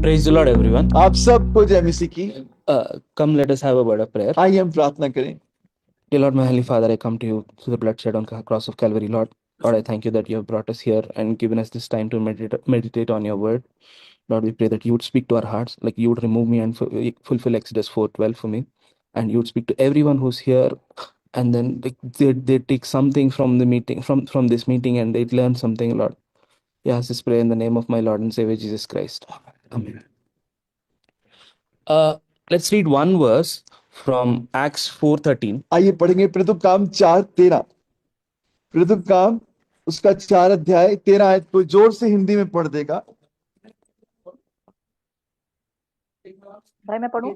Praise the Lord, everyone. आप सबको जय मसीह की। Come, let us have a word of prayer. आइए हम प्रार्थना करें। Dear Lord, my Heavenly Father, I come to you through the blood shed on the cross of Calvary. Lord, I thank you that you have brought us here and given us this time to meditate on your word. Lord, we pray that you would speak to our hearts, like you would remove me and fulfill Exodus 4:12 for me, and you would speak to everyone who's here, and then like, they take something from the meeting, from this meeting, and they learn something, Lord. Yes, this prayer in the name of my Lord and Savior Jesus Christ. Amen. Let's read one verse from Acts 4:13. आइए पढ़ेंगे प्रथम काम 4:13। प्रथम काम उसका 4 अध्याय 13 आयत कोई जोर से हिंदी में पढ़ देगा। भाई मैं पढ़ूं।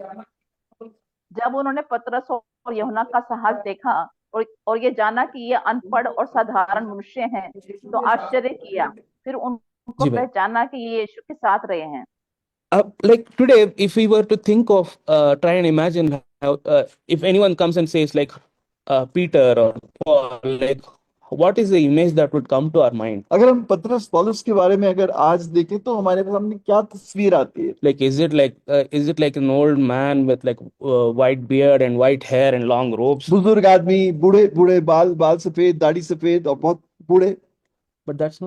जब उन्होंने पतरस और यूहन्ना का साहस देखा और ये जाना कि ये अनपढ़ और साधारण मनुष्य हैं, तो आश्चर्य किया। फिर उनको जी भाई। पहचाना कि ये यीशु के साथ रहे हैं। Like today, if we were to think of, try and imagine how, if anyone comes and says like Peter or Paul, like what is the image that would come to our mind? अगर हम पतरस पौलुस के बारे में अगर आज देखें तो हमारे सामने क्या तस्वीर आती है? Like is it like an old man with like white beard and white hair and long robes? बुजुर्ग आदमी, बूढ़े बूढ़े बाल सफेद, दाढ़ी सफेद और बहुत बूढ़े। But that's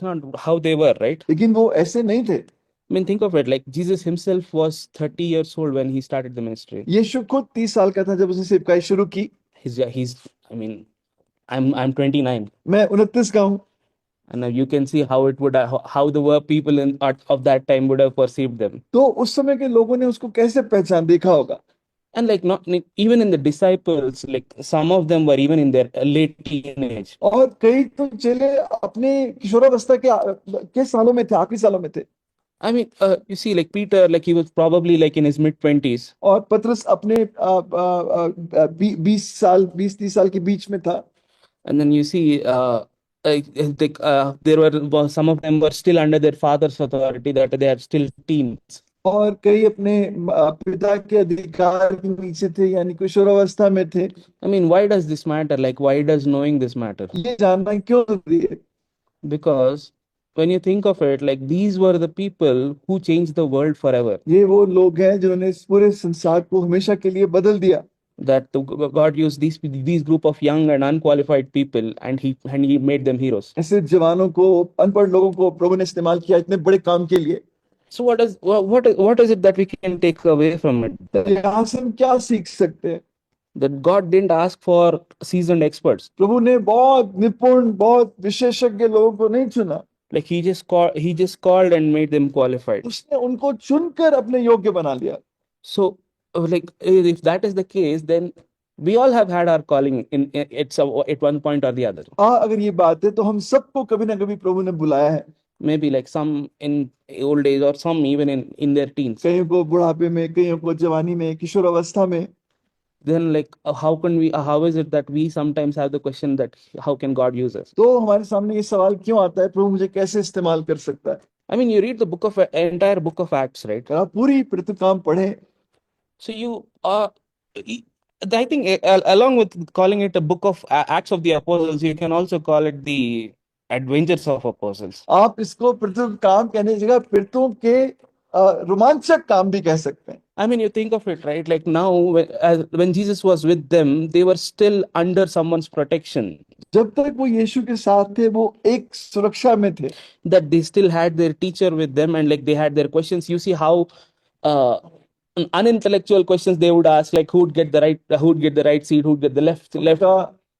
not how they were, right? लेकिन वो ऐसे नहीं थे। I mean, think of it, like Jesus himself was 30 years old when he started the ministry. यीशु खुद 30 साल का था जब उसने सेवकाई शुरू की। I mean, I'm 29, मैं 29 का हूँ। and now you can see how it would how the people of that time would have perceived them. तो उस समय के लोगों ने उसको कैसे पहचान देखा होगा? And like not even in the disciples, like some of them were even in their late teenage. और कई तो चेले अपने किशोरावस्था के सालों में थे, आखिरी सालों में थे। I mean, you see, like Peter, like he was probably like in his mid-20s. और पतरस अपने 20-30 साल के बीच में था। And then you see, there were some of them were still under their father's authority, that they are still teens. और कई अपने पिता के अधिकार के नीचे थे, यानी किशोरावस्था में थे। I mean, why does this matter? Like, why does knowing this matter? ये जानना क्यों जरूरी है? Because when you think of it, like these were the people who changed the world forever. ये वो लोग हैं जिन्होंने इस पूरे संसार को हमेशा के लिए बदल दिया। That God used these group of young and unqualified people, and he made them heroes. ऐसे जवानों को, अनपढ़ लोगों को प्रभु ने इस्तेमाल किया इतने बड़े काम के लिए। So what is it that we can take away from it? यहाँ से हम क्या सीख सकते हैं? That God didn't ask for seasoned experts. प्रभु ने बहुत निपुण, बहुत विशेषज्ञ लोगों को नहीं चुना। Like he just called and made them qualified. उसने उनको चुनकर अपने योग्य बना लिया। So like if that is the case, then we all have had our calling at one point or the other. अगर ये बात है तो हम सबको कभी ना कभी प्रभु ने बुलाया है। Maybe like some in old age or some even in their teens. कईयों को बुढ़ापे में, कईयों को जवानी में, किशोरावस्था में। Then like how is it that we sometimes have the question that how can God use us? तो हमारे सामने ये सवाल क्यों आता है, प्रभु मुझे कैसे इस्तेमाल कर सकता है? I mean, you read the entire book of Acts, right? अगर आप पूरी प्रथम काम पढ़ें So I think along with calling it a book of Acts of the Apostles, you can also call it the Adventures of Apostles. आप इसको प्रथम काम कहने की जगह पितरों के रोमांचक काम भी कह सकते हैं। I mean, you think of it, right? Like now, when Jesus was with them, they were still under someone's protection. जब तक वो यीशु के साथ थे, वो एक सुरक्षा में थे। That they still had their teacher with them, and like they had their questions. You see how unintellectual questions they would ask, like who would get the right seat, who would get the left.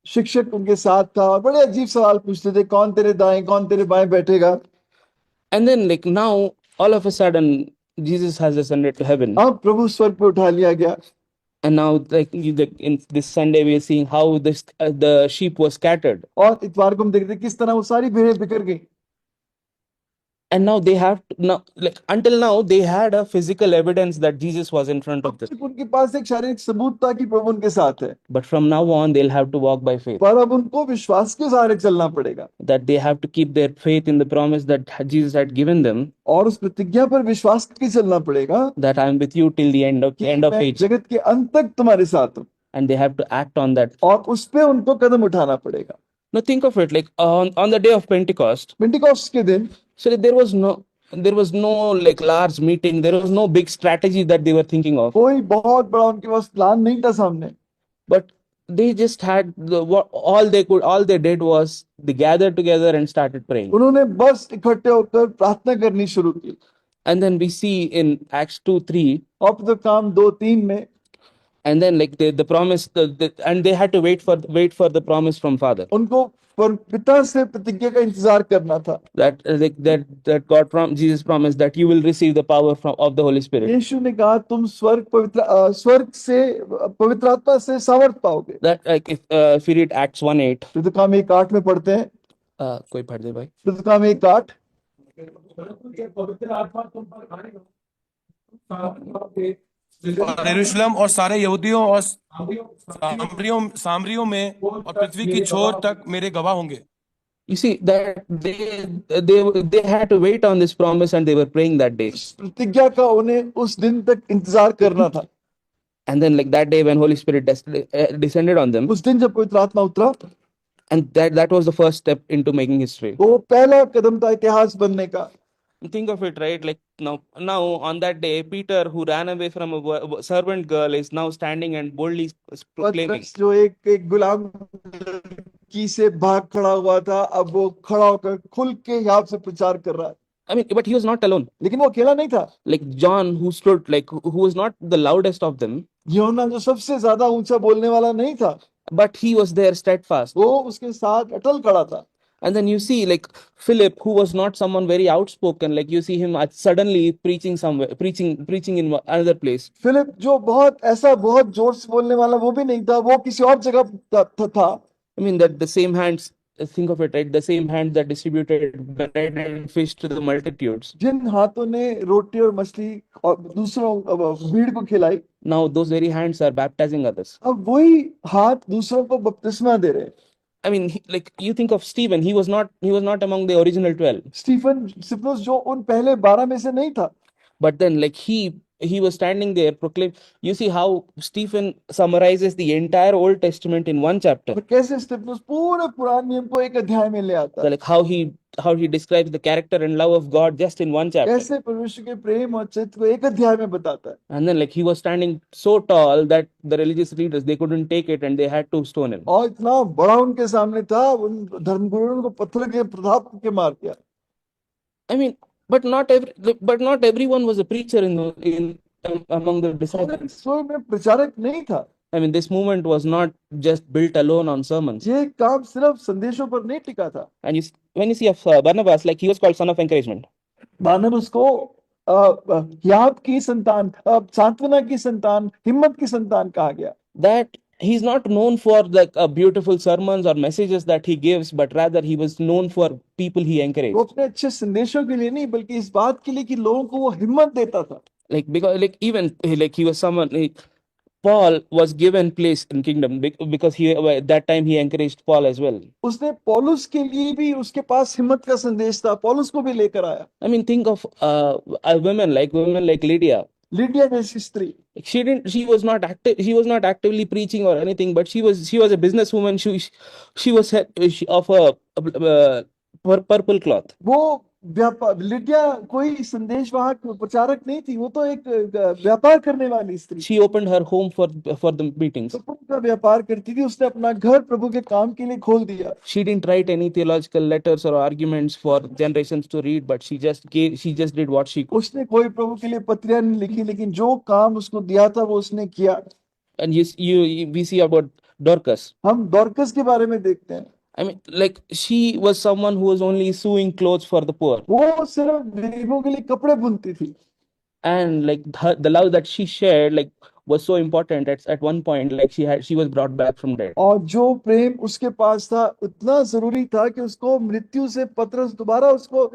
शिक्षक उनके साथ था और बड़े अजीब सवाल पूछते थे, कौन तेरे दाएं, कौन तेरे बाएं बैठेगा। And then like now, all of a sudden, Jesus has ascended to heaven. अब प्रभु स्वर्ग पे उठा लिया गया। And now, like in this Sunday, we are seeing how the sheep was scattered. और इतवार को हम देखते हैं किस तरह वो सारी भेड़ें बिखर गई। And now like until now, they had a physical evidence that Jesus was in front of them. उनके पास एक शारीरिक सबूत था कि प्रभु उनके साथ है। But from now on, they'll have to walk by faith. पर अब उनको विश्वास के सहारे चलना पड़ेगा। That they have to keep their faith in the promise that Jesus had given them. और उस प्रतिज्ञा पर विश्वास के चलना पड़ेगा। That I am with you till the end of age. जगत के अंत तक तुम्हारे साथ हूं। And they have to act on that. और उस पे उनको कदम उठाना पड़ेगा। Now think of it, like on the day of Pentecost. Pentecost के दिन So there was There was no like large meeting. There was no big strategy that they were thinking of. कोई बहुत बड़ा उनके पास प्लान नहीं था सामने, But they just had all they did was they gathered together and started praying. उन्होंने बस इकट्ठे होकर प्रार्थना करनी शुरू की। And then we see in Acts 2:3, और फिर तो काम 2-3 में, and then like the promise, and they had to wait for the promise from Father. उनको पिता से प्रतिज्ञा का इंतजार करना था। That Jesus promised that you will receive the power of the Holy Spirit. यीशु ने कहा तुम स्वर्ग से पवित्र आत्मा से सामर्थ पाओगे। That like if we read Acts 1:8, फिर तो काम 1:8 में पढ़ते हैं, कोई पढ़ दे भाई। फिर तो काम 1:8, पवित्र आत्मा तुम पर आएगा और यरूशलेम और सारे यहूदियों और सामरियों में और पृथ्वी की छोर तक मेरे गवाह होंगे। You see that they had to wait on this promise and they were praying that day. प्रतिज्ञा का उन्हें उस दिन तक इंतजार करना था। And then like that day when Holy Spirit descended on them, उस दिन जब पवित्र आत्मा उतरा, and that was the first step into making history. वो पहला कदम था इतिहास बनने का। Think of it, right? Like now on that day, Peter, who ran away from a servant girl, is now standing and boldly proclaiming. पतरस जो एक गुलाम लड़की से भाग खड़ा हुआ था, अब वो खड़ा होकर खुल के यहाँ से प्रचार कर रहा है। I mean, but he was not alone. लेकिन वो अकेला नहीं था। Like John, who stood, like who was not the loudest of them, यूहन्ना जो सबसे ज्यादा ऊंचा बोलने वाला नहीं था, but he was there steadfast. वो उसके साथ अटल खड़ा था। And then you see like Philip, who was not someone very outspoken, like you see him suddenly preaching somewhere, preaching in another place. Philip जो बहुत जोर से बोलने वाला वो भी नहीं था, वो किसी और जगह था। I mean that the same hands, think of it, right? The same hands that distributed bread and fish to the multitudes. जिन हाथों ने रोटी और मछली और दूसरों भीड़ को खिलाई, Now those very hands are baptizing others. अब वही हाथ दूसरों को बपतिस्मा दे रहे। I mean, like you think of Stephen, he was not among the original 12. Stephen जो उन पहले 12 में से नहीं था, But then like he was standing there proclaim. You see how Stephen summarizes the entire Old Testament in one chapter. और कैसे Stephanus पूरे पुराने नियम को एक अध्याय में ले आता So है, like how he describes the character and love of God just in one chapter. कैसे परमेश्वर के प्रेम और चरित्र को एक अध्याय में बताता है। And then like he was standing so tall that the religious leaders, they couldn't take it and they had to stone him. और इतना बड़ा उनके सामने था, उन धर्मगुरुओं को पत्थर के प्रताप के मार दिया। I mean, but not everyone was a preacher among the disciples. स्वयं में प्रचारक नहीं था। I mean, this movement was not just built alone on sermons. ये काम सिर्फ संदेशों पर नहीं टिका था। And when you see of Barnabas, like he was called son of encouragement. बारनबास को याब की संतान, सांत्वना की संतान, हिम्मत की संतान कहा गया। That he's not known for like beautiful sermons or messages that he gives, but rather he was known for people he वो encouraged. अपने अच्छे संदेशों के लिए नहीं, बल्कि इस बात के लिए कि लोगों को वो हिम्मत देता था। Like because like even like he was someone. Paul was given place in kingdom because at that time he encouraged Paul as well. उसने पौलुस के लिए भी उसके पास हिम्मत का संदेश था, पौलुस को भी लेकर आया। I mean, think of women like Lydia. Lydia जैसी स्त्री, She was not actively preaching or anything, but she was a businesswoman. She was of a purple cloth. वो व्यापार, लिडिया कोई संदेश वाहक प्रचारक नहीं थी, वो तो एक व्यापार करने वाली स्त्री। She opened her home for the meetings. तो का व्यापार करती थी, उसने अपना घर प्रभु के काम के लिए खोल दिया। She didn't write any theological letters or arguments for generations to read, but she just did what she could. उसने कोई प्रभु के लिए पत्रियां नहीं लिखी, लेकिन जो काम उसको दिया था वो उसने किया। And we see about Dorcas. हम डॉर्कस के बारे में देखते हैं। I mean, like she was someone who was only sewing clothes for the poor, वो सिर्फ गरीबों के लिए कपड़े बुनती थी। and like the love that she shared like was so important. At one point, like she was brought back from dead. और जो प्रेम उसके पास था उतना जरूरी था कि उसको मृत्यु से पतरस दोबारा उसको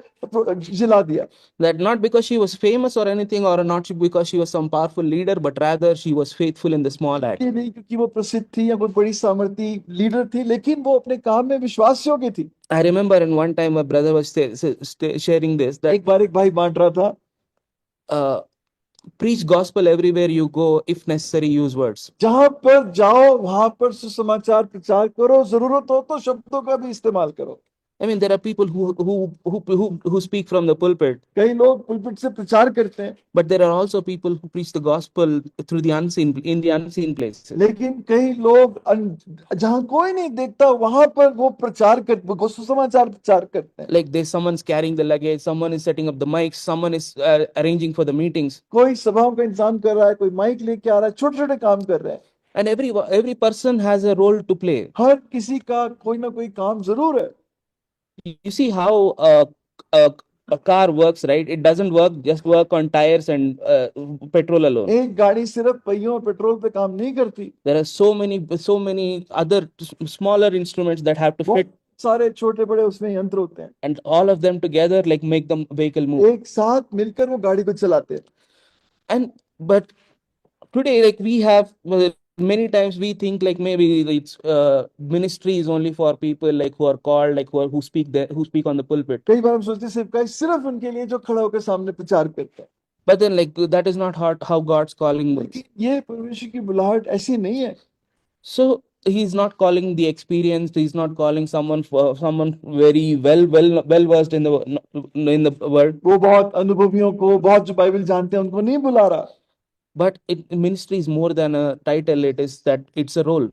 जिला दिया। That not because she was famous or anything, or not because she was some powerful leader, but rather she was faithful in the small act. ये नहीं क्योंकि वो प्रसिद्ध थी या कोई बड़ी सामर्थी लीडर थी, लेकिन वो अपने काम में विश्वास योग्य थी। I remember in one time a brother was sharing this, that एक बार एक भाई बांट रहा था, preach gospel everywhere you go, if necessary use words. जहां पर जाओ वहां पर सुसमाचार प्रचार करो, जरूरत हो तो शब्दों का भी इस्तेमाल करो। I mean, there are people who speak from the pulpit, कई लोग पुलपिट से प्रचार करते हैं, but there are also people who preach the gospel through the unseen places. लेकिन कई लोग जहां कोई नहीं देखता वहां पर वो प्रचार कर, वो सुसमाचार प्रचार करते हैं. Like there's someone's carrying the luggage, someone is setting up the mics, someone is arranging for the meetings, कोई सभाओं का इंतजाम कर रहा है, कोई माइक लेके आ रहा है, छोटे छोटे काम कर रहे हैं. and every person has a role to play. हर किसी का कोई ना कोई काम जरूर है. You see how a car works, right? It doesn't work on tires and petrol alone. एक गाड़ी सिर्फ पहियों और पेट्रोल पे काम नहीं करती. There are so many other smaller instruments that have to वो fit, सारे छोटे बड़े उसमें यंत्र होते हैं, and all of them together like make the vehicle move. एक साथ मिलकर वो गाड़ी को चलाते हैं. And but today, like we have many times we think like maybe it's ministry is only for people like who are called, like who speak on the pulpit. कई बार हम सोचते हैं सेवकाई सिर्फ उनके लिए जो खड़ा होकर सामने प्रचार करता है. But then like that is not how God's calling works. लेकिन ये परमेश्वर की बुलाहट ऐसी नहीं है. So he's not calling the experienced, he's not calling someone very well versed in the word, वो बहुत अनुभवियों को, बहुत जो बाइबल जानते हैं उनको नहीं बुला रहा. but ministry is more than a title. It's a role.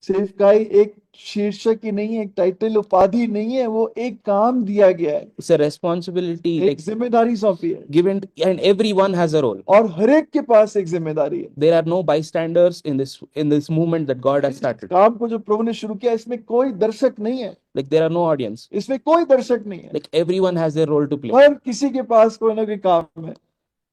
सेवकाई एक शीर्षक ही नहीं है, एक टाइटल उपाधि नहीं है, वो एक काम दिया गया है, It's a responsibility एक like जिम्मेदारी सौंपी है, given, and everyone has a role. और हर एक के पास एक जिम्मेदारी है. There are no bystanders in this movement that God has started. काम को जो प्रभु ने शुरू किया इसमें कोई दर्शक नहीं है, Like there are no audience. इसमें कोई दर्शक नहीं है, Like everyone has their role to play. हर किसी के पास कोई ना कोई काम है.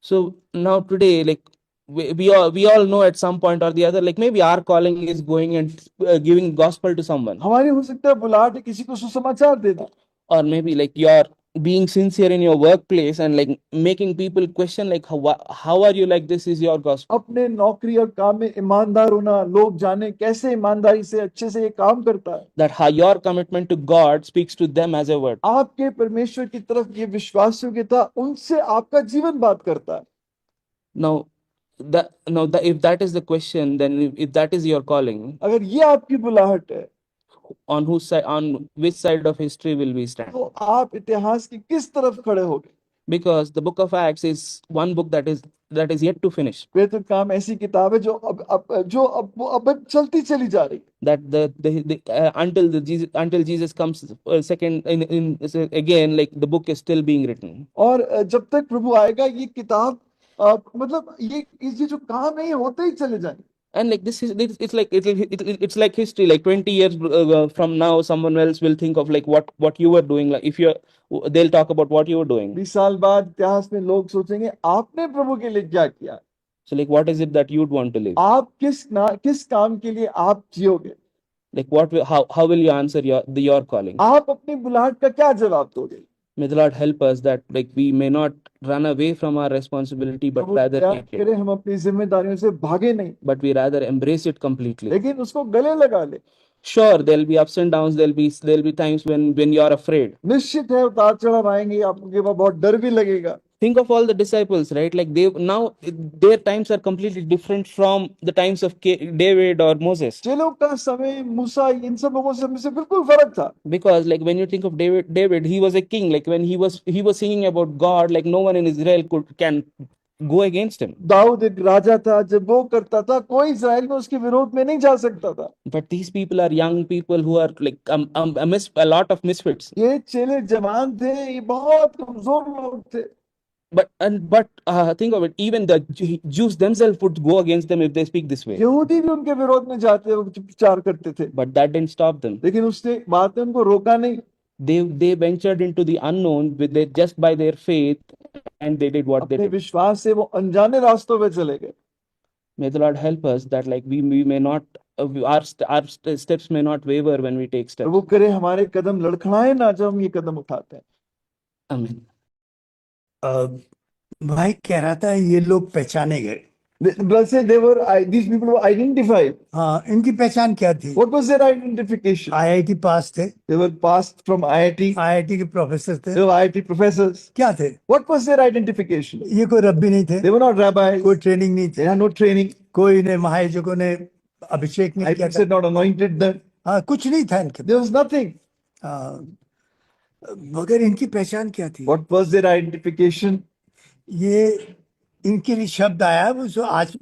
So now today, like we all know at some point or the other, like maybe our calling is going and giving gospel to someone, हमारी हो सकता है बुलाहट है किसी को सुसमाचार देना, or maybe like you're being sincere in your workplace and like making people question like how are you, like this is your gospel. अपने नौकरी और काम में ईमानदार होना, लोग जाने कैसे ईमानदारी से अच्छे से ये काम करता है. That how your commitment to God speaks to them as a word. आपके परमेश्वर की तरफ ये विश्वास योग्यता उनसे आपका जीवन बात करता है. Now if that is the question, then if that is your calling, अगर ये आपकी बुलाहट है on which side of history will we stand? तो आप इतिहास की किस तरफ खड़े होगे? Because the book of Acts is one book that is yet to finish. प्रेरित काम ऐसी किताब है जो अब चलती चली जा रही है. That until Jesus comes second in again, like the book is still being written. और जब तक प्रभु आएगा ये किताब मतलब ये जो काम है ये होते ही चले जाएंगे. And like it's like history. Like 20 years from now, someone else will think of like what you were doing. Like they'll talk about what you were doing. 20 साल बाद इतिहास में लोग सोचेंगे आपने प्रभु के लिए क्या किया. So like what is it that you'd want to live? आप किस काम के लिए आप जियोगे. Like how will you answer your calling? आप अपनी बुलाहट का क्या जवाब दोगे. May the Lord help us that like we may not run away from our responsibility, but Prabhu rather Daya take it. करे हम अपनी जिम्मेदारियों से भागे नहीं, But we rather embrace it completely. लेकिन उसको गले लगा ले. Sure, there'll be ups and downs. There'll be times when you're afraid. निश्चित है उतार चढ़ाव आएंगे, आपके वहां बहुत डर भी लगेगा. Think of all the disciples, right? Like now their times are completely different from the times of David or Moses. चेलों का समय, मूसा, इन सब लोगों से बिल्कुल फर्क था. Because like when you think of David, he was a king. Like when he was singing about God, like no one in Israel can go against him. Dawood एक राजा था, जब वो करता था कोई इस्राएल में उसके विरोध में नहीं जा सकता था. But these people are young people who are like a lot of misfits. ये चेले जवान थे, ये बहुत कमजोर लोग थे. But think of it, even the Jews themselves would go against them if they speak this way. यहूदी भी उनके विरोध में जाते, वो प्रचार करते थे. But that didn't stop them. लेकिन उसने बात ने उनको रोका नहीं. They ventured into the unknown just by their faith, and they did what they अपने did. विश्वास से वो अनजाने रास्तों पे चले गए. May the Lord help us that like we may not our steps may not waver when we take steps. प्रभु करे हमारे कदम लड़खड़ाए ना जब हम ये कदम उठाते हैं. Amen. भाई कह रहा था ये लोग पहचाने गए. These people were identified. हाँ, इनकी पहचान क्या थी? What was their identification? IIT पास थे. They were passed from IIT. IIT के प्रोफेसर थे. They were IIT professors. क्या थे? What was their identification? ये कोई रब्बी नहीं थे. They were not rabbis. कोई ट्रेनिंग नहीं They थी. had no training. कोई ने महायाजकों ने अभिषेक नहीं I किया said था. not anointed them. हाँ, कुछ नहीं था इनके. There was nothing. हाँ, मगर इनकी पहचान क्या थी? What was their identification? ये इनके लिए शब्द आया वो जो आज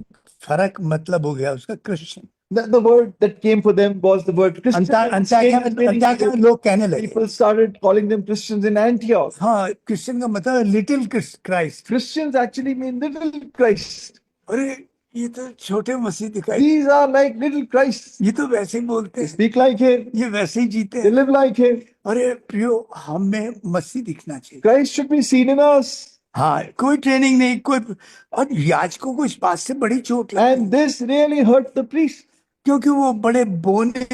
फर्क मतलब हो गया उसका, Christian. The word that came for them was the word Christian. Antakya में लोग कहने लगे, People started calling them Christians in Antioch. हाँ, क्रिश्चियन का मतलब little Christ. Christians actually mean little Christ. अरे ये तो छोटे मसीह दिखाई, These are like little Christ. ये तो वैसे ही बोलते They हैं, speak like him. ये वैसे ही जीते They हैं। live like him. अरे प्रियो, हमें मसीह दिखना चाहिए। Christ should be seen in us. हाँ, कोई ट्रेनिंग नहीं, कोई, और याजकों को इस बात से बड़ी चोट लगी, And this really hurt the priest. क्योंकि वो बड़े बोने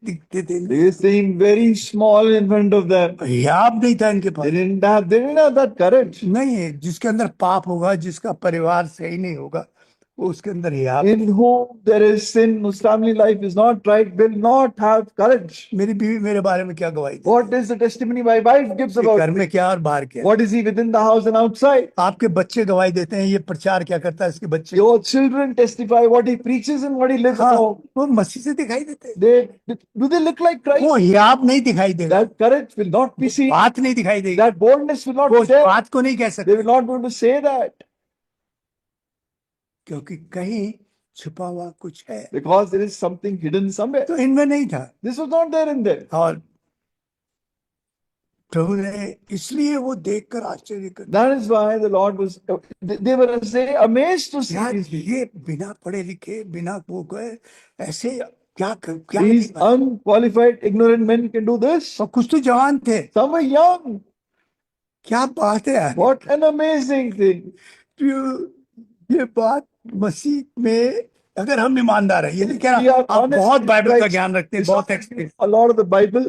दिखते थे, They seemed very small in front of them. हियाब नहीं था इनके They pass. didn't have that courage. नहीं है, जिसके अंदर पाप होगा, जिसका परिवार सही नहीं होगा, वो उसके अंदर हियाब। In whom there is sin, whose family life is not right, will not have courage. मेरी बीवी मेरे बारे में क्या गवाही दी? What is the testimony my wife gives about घर me? में क्या और बाहर क्या? What is he within the house and outside? आपके बच्चे गवाही देते हैं, ये प्रचार क्या करता है, इसके बच्चे। Your children testify what he preaches and what he lives हाँ, at home. वो मसीह से दिखाई देते हैं। Do they look like Christ? वो हियाब नहीं दिखाई देगा, That courage will not be seen. बात नहीं दिखाई देगी, That boldness will not वो be there. बात को नहीं कह They सकते, will not be able to say that क्योंकि कहीं छुपा हुआ कुछ है, because there is something hidden somewhere. तो इनमें नहीं था। This was not there in them. और प्रभु ने इसलिए वो देखकर आश्चर्य कर, That is why the Lord was, they were amazed to see यार these people. ये बिना पढ़े लिखे, बिना वो गए, ऐसे क्या क्या These नहीं पाए। unqualified, ignorant men can do this. और कुछ तो जवान थे, Some were young. क्या बात है यार। What an amazing thing. ये बात मसीह में, अगर हम ईमानदार हैं, ये नहीं कह We रहा are आप honest बहुत with बाइबल का Christ. ज्ञान रखते हैं, It's बहुत not experience, a lot of the Bible.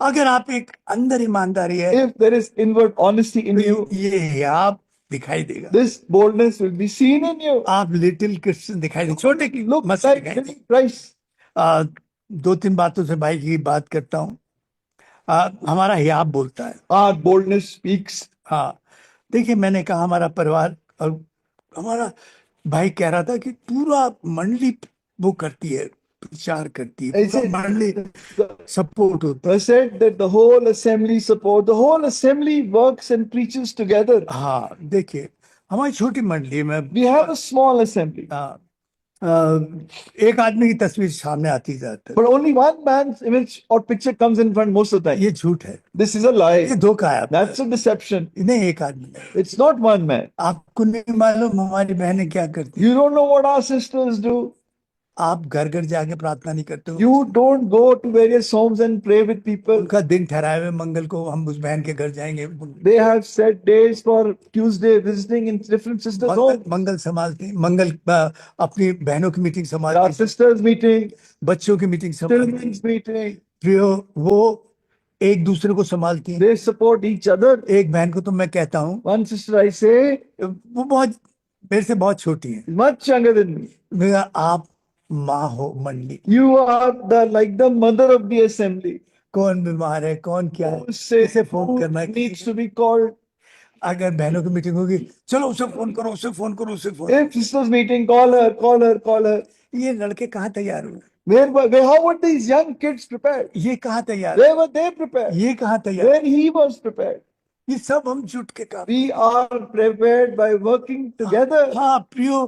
अगर आप एक अंदर ईमानदारी है, If there is inward honesty in तो you, ये आप दिखाई देगा, this boldness will be seen in you. आप लिटिल क्रिश्चियन दिखाई देगा, छोटे की Look मसीह like दिखाई little Christ. देगा। दो तीन बातों से भाई की बात करता हूँ। हमारा हियाब बोलता है, Our boldness speaks. हाँ, देखिए मैंने कहा हमारा परिवार, और हमारा भाई कह रहा था कि पूरा मंडली वो करती है, प्रचार करती है, I पूरा said, मंडली सपोर्ट होता I said that the whole assembly support, the whole assembly works and preaches together. है। हाँ, देखिए हमारी छोटी मंडली में We have a small assembly, एक आदमी की तस्वीर सामने आती जाती है, but only one man's image or picture comes in front most of the time. ये झूठ है, This is a lie. ये धोखा है। That's a deception. नहीं, एक आदमी नहीं। It's not one man. आपको नहीं मालूम हमारी बहनें क्या करती हैं? You don't know what our sisters do. आप घर घर जाके प्रार्थना नहीं करते हो, You don't go to various homes and pray with people. उनका दिन ठहराए हुए मंगल को हम उस बहन के घर जाएंगे, They have set days for Tuesday visiting in different sisters' homes. मंगल संभालते हैं, मंगल अपनी बहनों की मीटिंग Our संभालते हैं, sisters' meeting, बच्चों की मीटिंग संभालते हैं, children's meeting. प्रियो वो एक दूसरे को संभालती हैं। They support each other. एक बहन को तो मैं कहता हूँ, One sister, I say, वो बहुत मेरे से बहुत छोटी है, is much younger than me. मैं कहा, आप माँ हो मंडली, You are like the mother of the assembly. कौन बीमार है, कौन क्या है, Who say, किसे फोन who करना है, needs to be called? अगर बहनों की मीटिंग होगी, चलो उसे फोन करो, उसे फोन करो, उसे phone. If sisters' meeting, call her, call her, call her. ये लड़के कहाँ तैयार हुए, How were these young kids prepared? ये कहाँ तैयार, Where were they prepared? ये कहाँ तैयार, When he was prepared. ये सब हम जुट के काम। We are prepared by working together. हाँ प्रियो,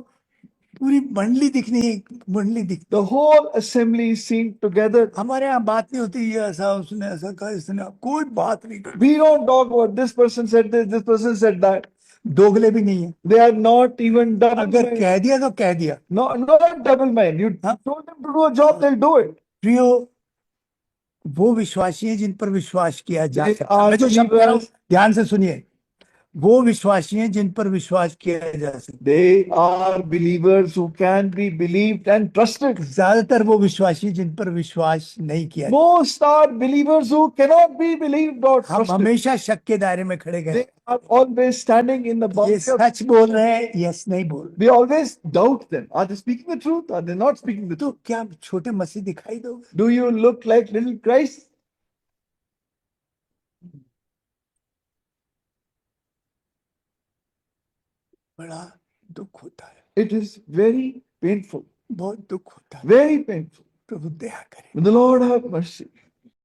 पूरी मंडली दिखनी है, मंडली दिख, The whole assembly is seen together. हमारे यहाँ बात नहीं होती, ये ऐसा उसने ऐसा कहा, इसने कोई बात नहीं करती, We don't talk about this person said this person said that. दोगले भी नहीं है, They are not even double अगर minded. कह दिया तो कह दिया। Not double minded. You Huh? told them to do a job, they'll do it. प्रियो, वो विश्वासी हैं जिन पर विश्वास किया जा They सकता है। are मैं जो शब्द कह रहा हूँ, believers. ध्यान से सुनिए, वो विश्वासी हैं जिन पर विश्वास किया जा सकता They are believers who can be believed and trusted. है। ज्यादातर वो विश्वासी जिन पर विश्वास नहीं किया, Most are believers who cannot be believed or हम trusted. हमेशा शक के दायरे में खड़े गए, They are always standing in the ये box of. सच बोल रहे हैं, यस नहीं बोल रहे, We always doubt them. Are they speaking the truth? Are they not speaking the तो truth? क्या छोटे मसीह दिखाई दोगे? Do you look like little Christ? बड़ा दुख होता है, It is very painful. बहुत दुख होता है। Very painful. प्रभु दया करे। May the Lord have mercy.